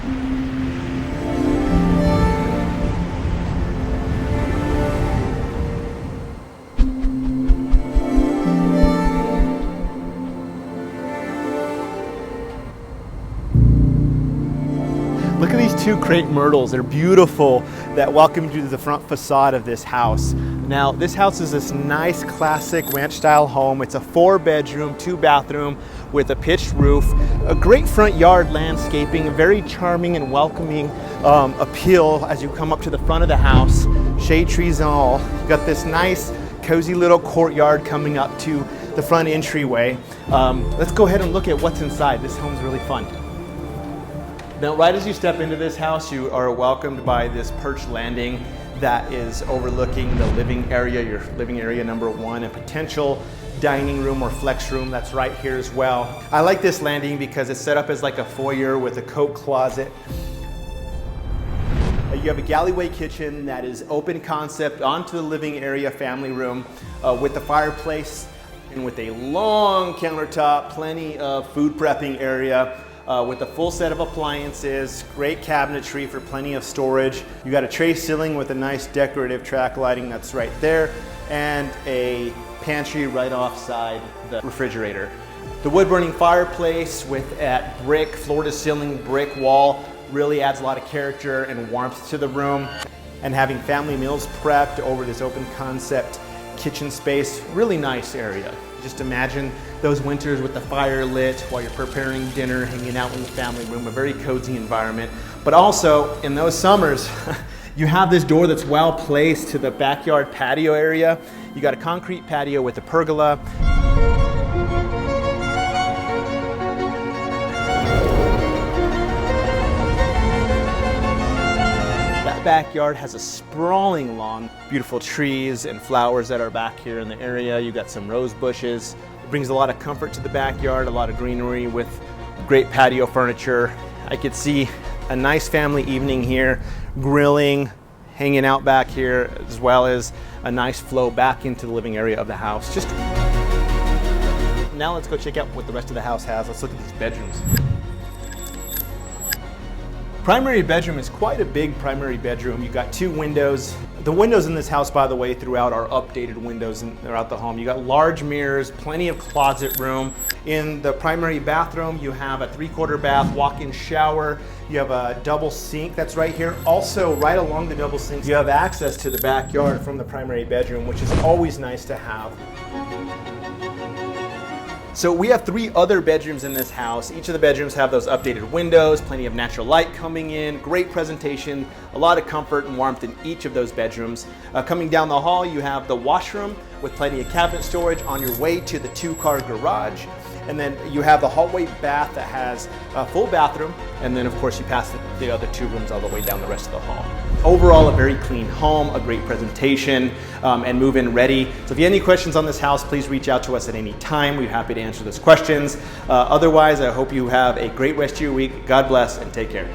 Look at these two crepe myrtles. They're beautiful that welcome you to the front facade of this house. Now, this house is this nice classic ranch style home. It's a 4-bedroom, 2-bathroom with a pitched roof, a great front yard landscaping, a very charming and welcoming appeal as you come up to the front of the house, shade trees and all. You've got this nice cozy little courtyard coming up to the front entryway. Let's go ahead and look at what's inside. This home's really fun. Now, right as you step into this house, you are welcomed by this perch landing that is overlooking the living area, your living area number 1, and potential dining room or flex room that's right here as well. I like this landing because it's set up as like a foyer with a coat closet. You have a galleyway kitchen that is open concept onto the living area family room with the fireplace and with a long countertop, plenty of food prepping area. With a full set of appliances, great cabinetry for plenty of storage. You got a tray ceiling with a nice decorative track lighting that's right there, and a pantry right offside the refrigerator. The wood burning fireplace with that brick, floor to ceiling brick wall really adds a lot of character and warmth to the room. And having family meals prepped over this open concept kitchen space, really nice area. Just imagine those winters with the fire lit while you're preparing dinner, hanging out in the family room, a very cozy environment. But also, in those summers, you have this door that's well placed to the backyard patio area. You got a concrete patio with a pergola. That backyard has a sprawling lawn, beautiful trees and flowers that are back here in the area. You got some rose bushes. It brings a lot of comfort to the backyard, a lot of greenery with great patio furniture. I could see a nice family evening here, grilling, hanging out back here, as well as a nice flow back into the living area of the house. Now let's go check out what the rest of the house has. Let's look at these bedrooms. Primary bedroom is quite a big primary bedroom. You've got 2 windows. The windows in this house, by the way, throughout are updated windows throughout the home. You got large mirrors, plenty of closet room. In the primary bathroom, you have a 3/4 bath, walk-in shower. You have a double sink that's right here. Also, right along the double sink, you have access to the backyard from the primary bedroom, which is always nice to have. So we have 3 other bedrooms in this house. Each of the bedrooms have those updated windows, plenty of natural light coming in, great presentation, a lot of comfort and warmth in each of those bedrooms. Coming down the hall, you have the washroom with plenty of cabinet storage on your way to the 2-car garage. And then you have the hallway bath that has a full bathroom. And then of course you pass the other 2 rooms all the way down the rest of the hall. Overall, a very clean home, a great presentation, and move-in ready. So if you have any questions on this house, please reach out to us at any time. We're happy to answer those questions. Otherwise, I hope you have a great rest of your week. God bless and take care.